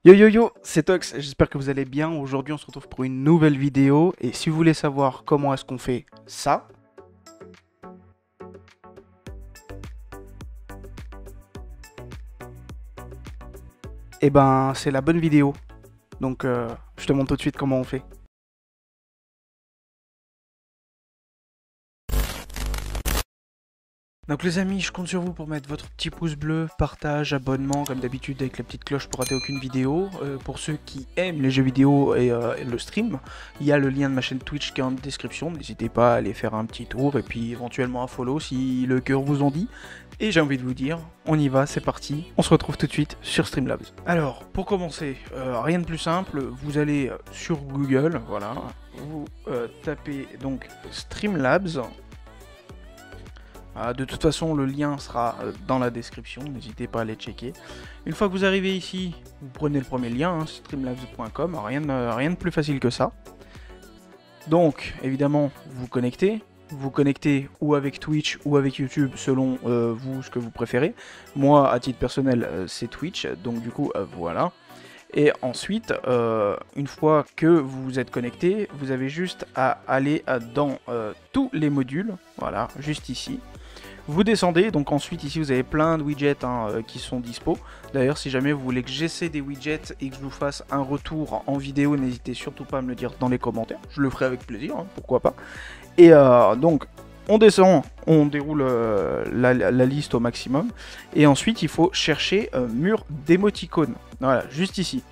Yo yo yo, c'est Tox, j'espère que vous allez bien. Aujourd'hui on se retrouve pour une nouvelle vidéo et si vous voulez savoir comment est-ce qu'on fait ça, eh ben c'est la bonne vidéo. Donc je te montre tout de suite comment on fait. Donc les amis, je compte sur vous pour mettre votre petit pouce bleu, partage, abonnement, comme d'habitude avec la petite cloche pour rater aucune vidéo. Pour ceux qui aiment les jeux vidéo et le stream, il y a le lien de ma chaîne Twitch qui est en description. N'hésitez pas à aller faire un petit tour et puis éventuellement un follow si le cœur vous en dit. Et j'ai envie de vous dire, on y va, c'est parti. On se retrouve tout de suite sur Streamlabs. Alors, pour commencer, rien de plus simple, vous allez sur Google, voilà, vous tapez donc Streamlabs. De toute façon, le lien sera dans la description, n'hésitez pas à aller checker. Une fois que vous arrivez ici, vous prenez le premier lien, hein, streamlabs.com, rien de plus facile que ça. Donc, évidemment, vous connectez ou avec Twitch ou avec YouTube, selon vous, ce que vous préférez. Moi, à titre personnel, c'est Twitch, donc du coup, voilà. Et ensuite, une fois que vous êtes connecté, vous avez juste à aller dans tous les modules, voilà, juste ici. Vous descendez, donc ensuite ici vous avez plein de widgets qui sont dispo. D'ailleurs si jamais vous voulez que j'essaie des widgets et que je vous fasse un retour en vidéo, n'hésitez surtout pas à me le dire dans les commentaires. Je le ferai avec plaisir, hein, pourquoi pas. Et donc on descend, on déroule la liste au maximum. Et ensuite il faut chercher mur d'émoticônes. Voilà, juste ici.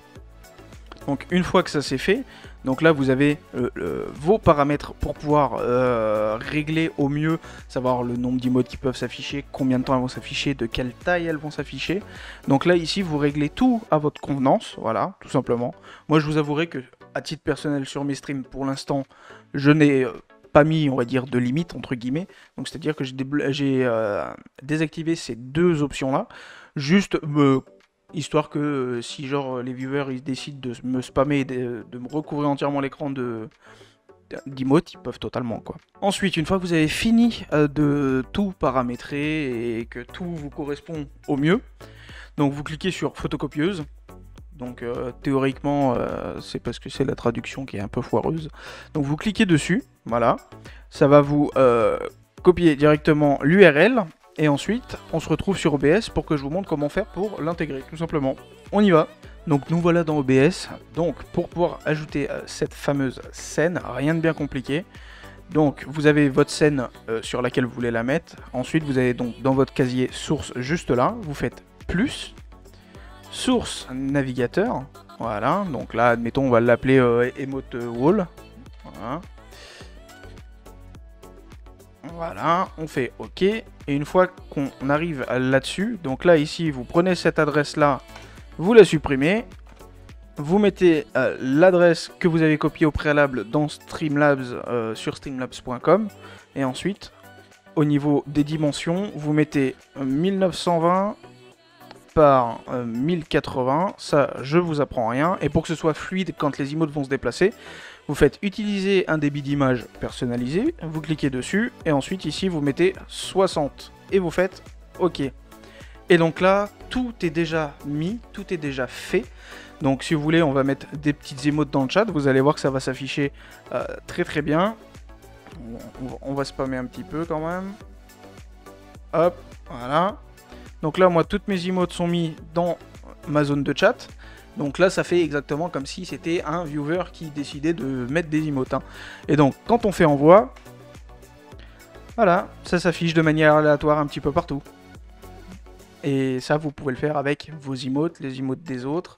Donc une fois que ça c'est fait, donc là vous avez vos paramètres pour pouvoir régler au mieux, savoir le nombre d'emotes qui peuvent s'afficher, combien de temps elles vont s'afficher, de quelle taille elles vont s'afficher. Donc là ici vous réglez tout à votre convenance, voilà, tout simplement. Moi je vous avouerai que à titre personnel sur mes streams pour l'instant, je n'ai pas mis, on va dire, de limite entre guillemets. Donc c'est à dire que j'ai désactivé ces deux options là, juste histoire que si genre les viewers ils décident de me spammer, de me recouvrir entièrement l'écran d'emotes, ils peuvent totalement quoi. Ensuite, une fois que vous avez fini de tout paramétrer et que tout vous correspond au mieux, donc vous cliquez sur photocopieuse. Donc théoriquement c'est parce que c'est la traduction qui est un peu foireuse. Donc vous cliquez dessus, voilà, ça va vous copier directement l'URL. Et ensuite, on se retrouve sur OBS pour que je vous montre comment faire pour l'intégrer, tout simplement. On y va. Donc nous voilà dans OBS. Donc pour pouvoir ajouter cette fameuse scène, rien de bien compliqué. Donc vous avez votre scène sur laquelle vous voulez la mettre. Ensuite vous avez donc dans votre casier source juste là, vous faites plus, source navigateur. Voilà, donc là admettons on va l'appeler emote wall. Voilà. Voilà, on fait OK. Et une fois qu'on arrive là-dessus, donc là, ici, vous prenez cette adresse-là, vous la supprimez. Vous mettez l'adresse que vous avez copiée au préalable dans Streamlabs sur streamlabs.com. Et ensuite, au niveau des dimensions, vous mettez 1920 par 1080. Ça, je vous apprends rien. Et pour que ce soit fluide quand les emotes vont se déplacer, vous faites utiliser un débit d'image personnalisé, vous cliquez dessus, et ensuite ici vous mettez 60, et vous faites OK. Et donc là, tout est déjà mis, tout est déjà fait. Donc si vous voulez, on va mettre des petites émotes dans le chat, vous allez voir que ça va s'afficher très très bien. On va spammer un petit peu quand même. Hop, voilà. Donc là, moi, toutes mes emotes sont mises dans ma zone de chat. Donc là, ça fait exactement comme si c'était un viewer qui décidait de mettre des emotes. Hein. Et donc, quand on fait envoi, voilà, ça s'affiche de manière aléatoire un petit peu partout. Et ça, vous pouvez le faire avec vos emotes, les emotes des autres.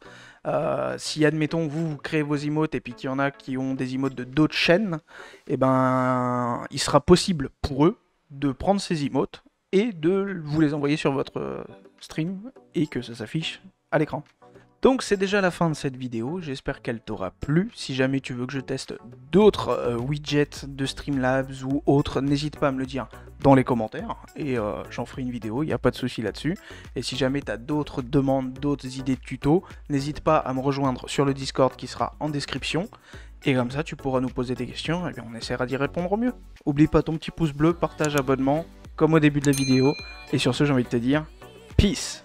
Si, admettons, vous créez vos emotes et puis qu'il y en a qui ont des emotes de d'autres chaînes, eh ben, il sera possible pour eux de prendre ces emotes et de vous les envoyer sur votre stream et que ça s'affiche à l'écran. Donc c'est déjà la fin de cette vidéo, j'espère qu'elle t'aura plu. Si jamais tu veux que je teste d'autres widgets de Streamlabs ou autres, n'hésite pas à me le dire dans les commentaires et j'en ferai une vidéo, il n'y a pas de souci là-dessus. Et si jamais tu as d'autres demandes, d'autres idées de tutos, n'hésite pas à me rejoindre sur le Discord qui sera en description. Et comme ça tu pourras nous poser des questions et bien on essaiera d'y répondre au mieux. Oublie pas ton petit pouce bleu, partage, abonnement, comme au début de la vidéo. Et sur ce j'ai envie de te dire, peace!